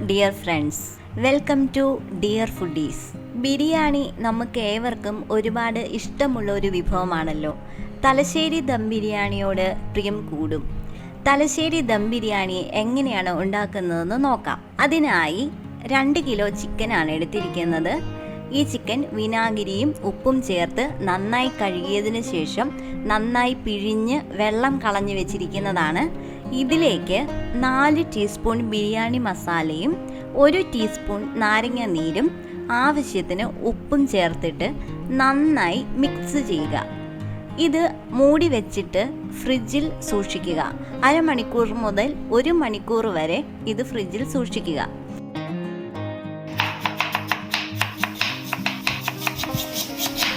Dear friends, welcome to dear foodies. Biryani നമുക്ക് ഏവർക്കും ഒരുപാട് ഇഷ്ടമുള്ള ഒരു വിഭവമാണല്ലോ. തലശ്ശേരി ദം ബിരിയാണിയോട് പ്രിയം കൂടും. തലശ്ശേരി ദം ബിരിയാണി എങ്ങനെയാണ് ഉണ്ടാക്കുന്നതെന്ന് നോക്കാം. അതിനായി 2 കിലോ ചിക്കനാണ് എടുത്തിരിക്കുന്നത്. ഈ ചിക്കൻ വിനാഗിരിയും ഉപ്പും ചേർത്ത് നന്നായി കഴുകിയതിന് ശേഷം നന്നായി പിഴിഞ്ഞ് വെള്ളം കളഞ്ഞു വെച്ചിരിക്കുന്നതാണ്. ഇതിലേക്ക് 4 ടീസ്പൂൺ ബിരിയാണി മസാലയും 1 ടീസ്പൂൺ നാരങ്ങ നീരും ആവശ്യത്തിന് ഉപ്പും ചേർത്തിട്ട് നന്നായി മിക്സ് ചെയ്യുക. ഇത് മൂടി വെച്ചിട്ട് ഫ്രിഡ്ജിൽ സൂക്ഷിക്കുക. അരമണിക്കൂർ മുതൽ 1 മണിക്കൂർ വരെ ഇത് ഫ്രിഡ്ജിൽ സൂക്ഷിക്കുക.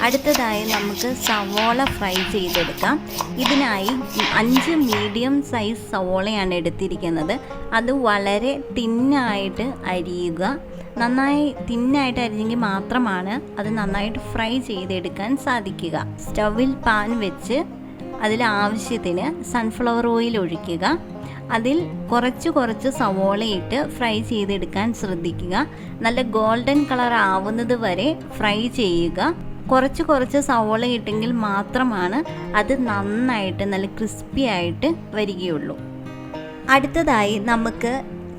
അടുത്തതായി നമുക്ക് സവോള ഫ്രൈ ചെയ്തെടുക്കാം. ഇതിനായി 5 മീഡിയം സൈസ് സവോളയാണ് എടുത്തിരിക്കുന്നത്. അത് വളരെ തിന്നായിട്ട് അരിയുക. നന്നായി തിന്നായിട്ട് അരിഞ്ഞെങ്കിൽ മാത്രമാണ് അത് നന്നായിട്ട് ഫ്രൈ ചെയ്തെടുക്കാൻ സാധിക്കുക. സ്റ്റൗവിൽ പാൻ വെച്ച് അതിൽ ആവശ്യത്തിന് സൺഫ്ലവർ ഓയിൽ ഒഴിക്കുക. അതിൽ കുറച്ച് സവോളയിട്ട് ഫ്രൈ ചെയ്തെടുക്കാൻ ശ്രദ്ധിക്കുക. നല്ല ഗോൾഡൻ കളർ ആവുന്നത് വരെ ഫ്രൈ ചെയ്യുക. കുറച്ച് സവോള ഇട്ടെങ്കിൽ മാത്രമാണ് അത് നന്നായിട്ട് നല്ല ക്രിസ്പി ആയിട്ട് വരികയുള്ളൂ. അടുത്തതായി നമുക്ക്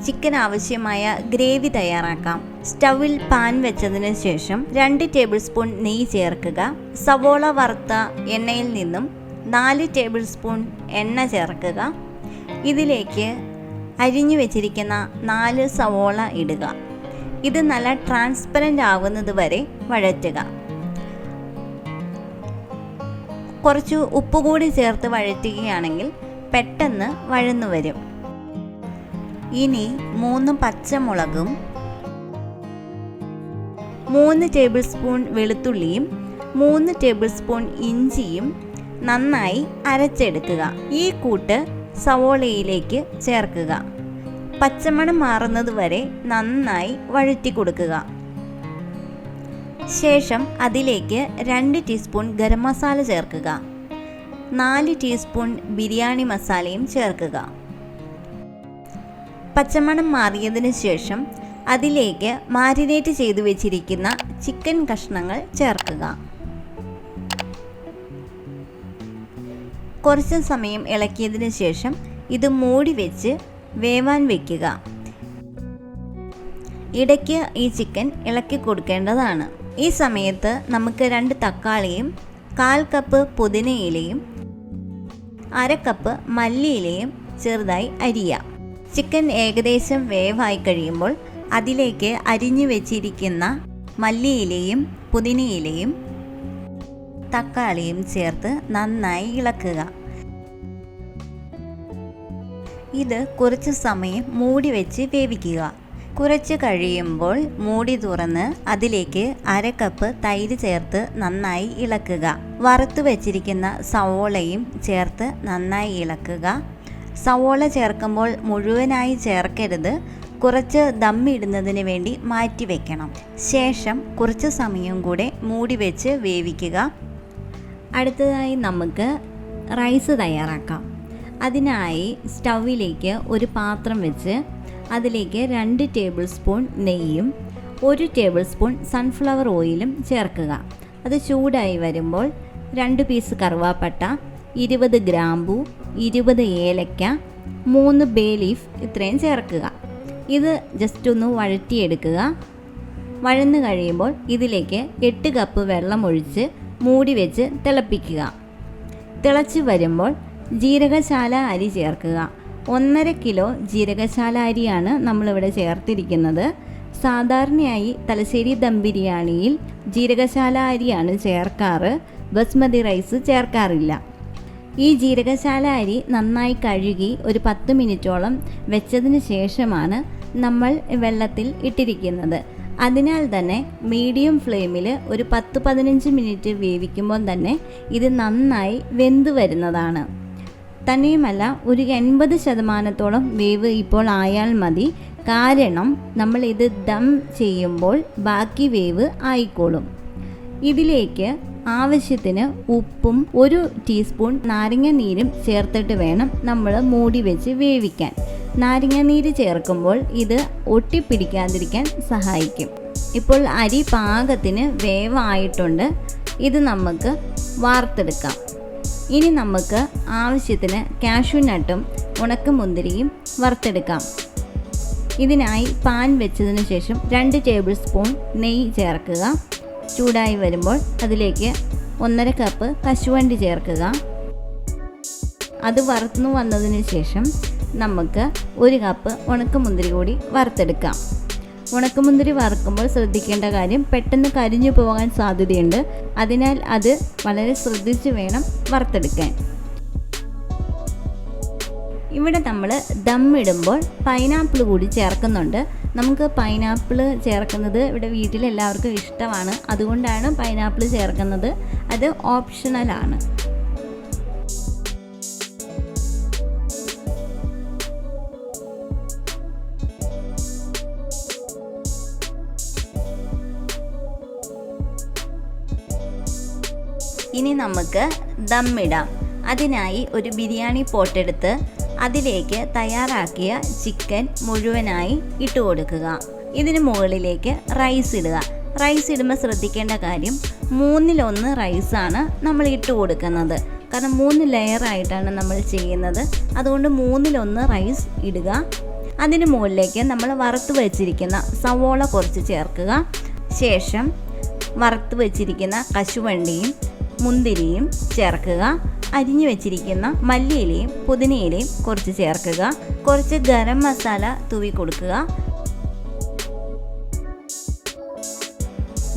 ചിക്കൻ ആവശ്യമായ ഗ്രേവി തയ്യാറാക്കാം. സ്റ്റൗവിൽ പാൻ വെച്ചതിന് ശേഷം 2 ടേബിൾ സ്പൂൺ നെയ്യ് ചേർക്കുക. സവോള വറുത്ത എണ്ണയിൽ നിന്നും 4 ടേബിൾ സ്പൂൺ എണ്ണ ചേർക്കുക. ഇതിലേക്ക് അരിഞ്ഞു വെച്ചിരിക്കുന്ന 4 സവോള ഇടുക. ഇത് നല്ല ട്രാൻസ്പെറൻ്റ് ആകുന്നത് വരെ വഴറ്റുക. കുറച്ച് ഉപ്പ് കൂടി ചേർത്ത് വഴറ്റുകയാണെങ്കിൽ പെട്ടെന്ന് വഴന്നു വരും. ഇനി 3 പച്ചമുളകും 3 ടേബിൾ സ്പൂൺ വെളുത്തുള്ളിയും 3 ടേബിൾ സ്പൂൺ ഇഞ്ചിയും നന്നായി അരച്ചെടുക്കുക. ഈ കൂട്ട് സവോളയിലേക്ക് ചേർക്കുക. പച്ചമണം മാറുന്നത് വരെ നന്നായി വഴറ്റി കൊടുക്കുക. ശേഷം അതിലേക്ക് 2 ടീസ്പൂൺ ഗരം മസാല ചേർക്കുക. 4 ടീസ്പൂൺ ബിരിയാണി മസാലയും ചേർക്കുക. പച്ചമണം മാറിയതിന് ശേഷം അതിലേക്ക് മാരിനേറ്റ് ചെയ്തു വെച്ചിരിക്കുന്ന ചിക്കൻ കഷ്ണങ്ങൾ ചേർക്കുക. കുറച്ച് സമയം ഇളക്കിയതിന് ശേഷം ഇത് മൂടി വെച്ച് വേവാൻ വയ്ക്കുക. ഇടയ്ക്ക് ഈ ചിക്കൻ ഇളക്കി കൊടുക്കേണ്ടതാണ്. ഈ സമയത്ത് നമുക്ക് 2 തക്കാളിയും 1/4 കപ്പ് പുതിനയിലയും 1/2 കപ്പ് മല്ലിയിലയും ചെറുതായി അരിയാം. ചിക്കൻ ഏകദേശം വേവായി കഴിയുമ്പോൾ അതിലേക്ക് അരിഞ്ഞു വെച്ചിരിക്കുന്ന മല്ലിയിലയും പുതിനയിലയും തക്കാളിയും ചേർത്ത് നന്നായി ഇളക്കുക. ഇത് കുറച്ച് സമയം മൂടി വെച്ച് വേവിക്കുക. കുറച്ച് കഴിയുമ്പോൾ മൂടി തുറന്ന് അതിലേക്ക് 1/2 കപ്പ് തൈര് ചേർത്ത് നന്നായി ഇളക്കുക. വറുത്ത് വെച്ചിരിക്കുന്ന സവോളയും ചേർത്ത് നന്നായി ഇളക്കുക. സവോള ചേർക്കുമ്പോൾ മുഴുവനായി ചേർക്കരുത്. കുറച്ച് ദമ്മിടുന്നതിന് വേണ്ടി മാറ്റി വെക്കണം. ശേഷം കുറച്ച് സമയം കൂടെ മൂടി വെച്ച് വേവിക്കുക. അടുത്തതായി നമുക്ക് റൈസ് തയ്യാറാക്കാം. അതിനായി സ്റ്റൗവിലേക്ക് ഒരു പാത്രം വെച്ച് അതിലേക്ക് 2 ടേബിൾ സ്പൂൺ നെയ്യും 1 ടേബിൾ സ്പൂൺ സൺഫ്ലവർ ഓയിലും ചേർക്കുക. അത് ചൂടായി വരുമ്പോൾ 2 പീസ് കറുവാപ്പട്ട, 20 ഗ്രാമ്പൂ, 20 ഏലക്ക, 3 ബേ ലീഫ് ഇത്രയും ചേർക്കുക. ഇത് ജസ്റ്റ് ഒന്ന് വഴറ്റിയെടുക്കുക. വഴന്നു കഴിയുമ്പോൾ ഇതിലേക്ക് 8 കപ്പ് വെള്ളം ഒഴിച്ച് മൂടി വെച്ച് തിളപ്പിക്കുക. തിളച്ച് വരുമ്പോൾ ജീരകശാല അരി ചേർക്കുക. 1.5 കിലോ ജീരകശാല അരിയാണ് നമ്മളിവിടെ ചേർത്തിരിക്കുന്നത്. സാധാരണയായി തലശ്ശേരി ദം ബിരിയാണിയിൽ ജീരകശാല അരിയാണ് ചേർക്കാറ്. ബസ്മതി റൈസ് ചേർക്കാറില്ല. ഈ ജീരകശാല അരി നന്നായി കഴുകി ഒരു 10 മിനിറ്റോളം വെച്ചതിന് ശേഷമാണ് നമ്മൾ വെള്ളത്തിൽ ഇട്ടിരിക്കുന്നത്. അതിനാൽ തന്നെ മീഡിയം ഫ്ലെയിമിൽ ഒരു 10-15 മിനിറ്റ് വേവിക്കുമ്പോൾ തന്നെ ഇത് നന്നായി വെന്ത് വരുന്നതാണ്. തന്നെയുമല്ല, ഒരു 80% വേവ് ഇപ്പോൾ ആയാൽ മതി. കാരണം നമ്മൾ ഇത് ദം ചെയ്യുമ്പോൾ ബാക്കി വേവ് ആയിക്കോളും. ഇതിലേക്ക് ആവശ്യത്തിന് ഉപ്പും 1 ടീസ്പൂൺ നാരങ്ങ നീരും ചേർത്തിട്ട് വേണം നമ്മൾ മൂടി വെച്ച് വേവിക്കാൻ. നാരങ്ങാനീര് ചേർക്കുമ്പോൾ ഇത് ഒട്ടിപ്പിടിക്കാതിരിക്കാൻ സഹായിക്കും. ഇപ്പോൾ അരി പാകത്തിന് വേവായിട്ടുണ്ട്. ഇത് നമുക്ക് വാർത്തെടുക്കാം. ഇനി നമുക്ക് ആവശ്യത്തിന് കാഷ്യൂ നട്ടും ഉണക്കമുന്തിരിയും വറുത്തെടുക്കാം. ഇതിനായി പാൻ വെച്ചതിന് ശേഷം 2 ടേബിൾ സ്പൂൺ നെയ്യ് ചേർക്കുക. ചൂടായി വരുമ്പോൾ അതിലേക്ക് 1.5 കപ്പ് കശുവണ്ടി ചേർക്കുക. അത് വറുത്തു വന്നതിന് ശേഷം നമുക്ക് 1 കപ്പ് ഉണക്കമുന്തിരി കൂടി വറുത്തെടുക്കാം. ഉണക്കമുന്തിരി വറുക്കുമ്പോൾ ശ്രദ്ധിക്കേണ്ട കാര്യം, പെട്ടെന്ന് കരിഞ്ഞു പോകാൻ സാധ്യതയുണ്ട്. അതിനാൽ അത് വളരെ ശ്രദ്ധിച്ച് വേണം വറുത്തെടുക്കാൻ. ഇവിടെ നമ്മൾ ദമ്മിടുമ്പോൾ പൈനാപ്പിൾ കൂടി ചേർക്കുന്നുണ്ട്. നമുക്ക് പൈനാപ്പിൾ ചേർക്കുന്നത് ഇവിടെ വീട്ടിൽ എല്ലാവർക്കും ഇഷ്ടമാണ്. അതുകൊണ്ടാണ് പൈനാപ്പിൾ ചേർക്കുന്നത്. അത് ഓപ്ഷണലാണ്. ഇനി നമുക്ക് ദമ്മിടാം. അതിനായി ഒരു ബിരിയാണി പോട്ടെടുത്ത് അതിലേക്ക് തയ്യാറാക്കിയ ചിക്കൻ മുഴുവനായി ഇട്ട് കൊടുക്കുക. ഇതിന് മുകളിലേക്ക് റൈസ് ഇടുക. റൈസ് ഇടുമ്പോൾ ശ്രദ്ധിക്കേണ്ട കാര്യം, 1/3 റൈസാണ് നമ്മൾ ഇട്ട് കൊടുക്കുന്നത്. കാരണം 3 ലെയറായിട്ടാണ് നമ്മൾ ചെയ്യുന്നത്. അതുകൊണ്ട് 1/3 റൈസ് ഇടുക. അതിന് മുകളിലേക്ക് നമ്മൾ വറുത്ത് വെച്ചിരിക്കുന്ന സവോള കുറച്ച് ചേർക്കുക. ശേഷം വറുത്ത് വെച്ചിരിക്കുന്ന കശുവണ്ടിയും മുന്തിരിയും ചേർക്കുക. അരിഞ്ഞു വെച്ചിരിക്കുന്ന മല്ലിയിലയും പുതിനയിലയും കുറച്ച് ചേർക്കുക. കുറച്ച് ഗരം മസാല തൂവി കൊടുക്കുക.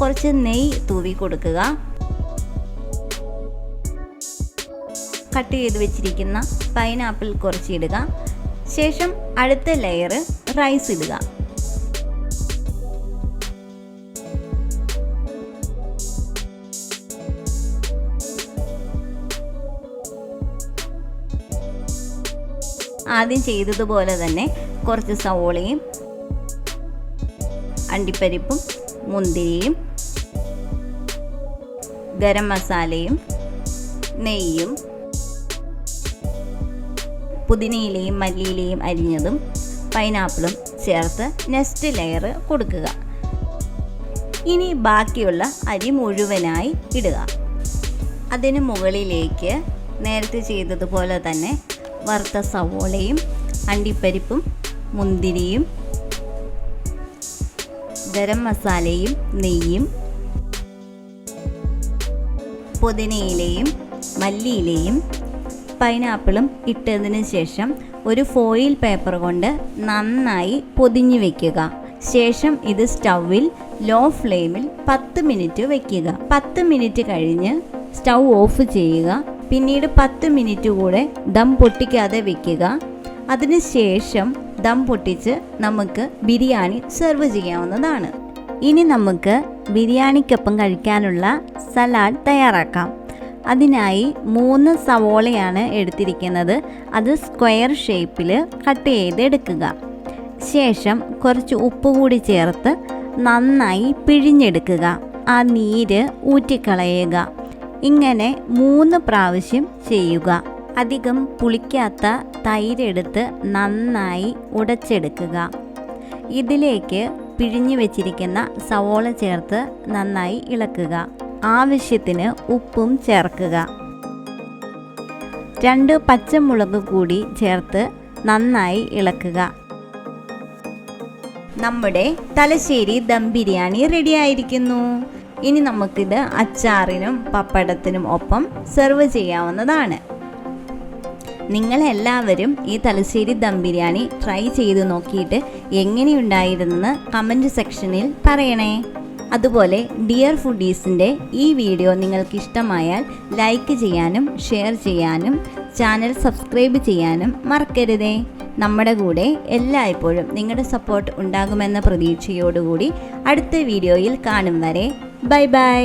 കുറച്ച് നെയ്യ് തൂവി കൊടുക്കുക. കട്ട് ചെയ്ത് വെച്ചിരിക്കുന്ന പൈനാപ്പിൾ കുറച്ച് ഇടുക. ശേഷം അടുത്ത ലെയർ റൈസ് ഇടുക. ആദ്യം ചെയ്തതുപോലെ തന്നെ കുറച്ച് സവോളയും അണ്ടിപ്പരിപ്പും മുന്തിരിയും ഗരം മസാലയും നെയ്യും പുതിനയിലയും മല്ലിയിലയും അരിഞ്ഞതും പൈനാപ്പിളും ചേർത്ത് നെക്സ്റ്റ് ലെയർ കൊടുക്കുക. ഇനി ബാക്കിയുള്ള അരി മുഴുവനായി ഇടുക. അതിന് മുകളിലേക്ക് നേരത്തെ ചെയ്തതുപോലെ തന്നെ വറുത്ത സവോളയും അണ്ടിപ്പരിപ്പും മുന്തിരിയും ഗരം മസാലയും നെയ്യും പുതിനയിലയും മല്ലിയിലയും പൈനാപ്പിളും ഇട്ടതിന് ശേഷം ഒരു ഫോയിൽ പേപ്പർ കൊണ്ട് നന്നായി പൊതിഞ്ഞു വയ്ക്കുക. ശേഷം ഇത് സ്റ്റൗവിൽ ലോ ഫ്ലെയിമിൽ 10 മിനിറ്റ് വയ്ക്കുക. 10 മിനിറ്റ് കഴിഞ്ഞ് സ്റ്റൗ ഓഫ് ചെയ്യുക. പിന്നീട് 10 മിനിറ്റ് കൂടെ ദം പൊട്ടിക്കാതെ വെക്കുക. അതിനുശേഷം ദം പൊട്ടിച്ച് നമുക്ക് ബിരിയാണി സെർവ് ചെയ്യാവുന്നതാണ്. ഇനി നമുക്ക് ബിരിയാണിക്കൊപ്പം കഴിക്കാനുള്ള സലാഡ് തയ്യാറാക്കാം. അതിനായി 3 സവോളയാണ് എടുത്തിരിക്കുന്നത്. അത് സ്ക്വയർ ഷേപ്പിൽ കട്ട് ചെയ്തെടുക്കുക. ശേഷം കുറച്ച് ഉപ്പ് കൂടി ചേർത്ത് നന്നായി പിഴിഞ്ഞെടുക്കുക. ആ നീര് ഊറ്റിക്കളയുക. ഇങ്ങനെ 3 പ്രാവശ്യം ചെയ്യുക. അധികം പുളിക്കാത്ത തൈരെടുത്ത് നന്നായി ഉടച്ചെടുക്കുക. ഇതിലേക്ക് പിഴിഞ്ഞു വെച്ചിരിക്കുന്ന സവോള ചേർത്ത് നന്നായി ഇളക്കുക. ആവശ്യത്തിന് ഉപ്പും ചേർക്കുക. 2 പച്ചമുളക് കൂടി ചേർത്ത് നന്നായി ഇളക്കുക. നമ്മുടെ തലശ്ശേരി ദം ബിരിയാണി റെഡിയായിരിക്കുന്നു. ഇനി നമുക്കിത് അച്ചാറിനും പപ്പടത്തിനും ഒപ്പം സെർവ് ചെയ്യാവുന്നതാണ്. നിങ്ങളെല്ലാവരും ഈ തലശ്ശേരി ദം ബിരിയാണി ട്രൈ ചെയ്ത് നോക്കിയിട്ട് എങ്ങനെയുണ്ടായിരുന്നെന്ന് കമൻറ്റ് സെക്ഷനിൽ പറയണേ. അതുപോലെ ഡിയർ ഫുഡീസിൻ്റെ ഈ വീഡിയോ നിങ്ങൾക്ക് ഇഷ്ടമായാൽ ലൈക്ക് ചെയ്യാനും ഷെയർ ചെയ്യാനും ചാനൽ സബ്സ്ക്രൈബ് ചെയ്യാനും മറക്കരുതേ. നമ്മുടെ കൂടെ എല്ലായ്പ്പോഴും നിങ്ങളുടെ സപ്പോർട്ട് ഉണ്ടാകുമെന്ന പ്രതീക്ഷയോടുകൂടി അടുത്ത വീഡിയോയിൽ കാണും വരെ ബൈ ബൈ.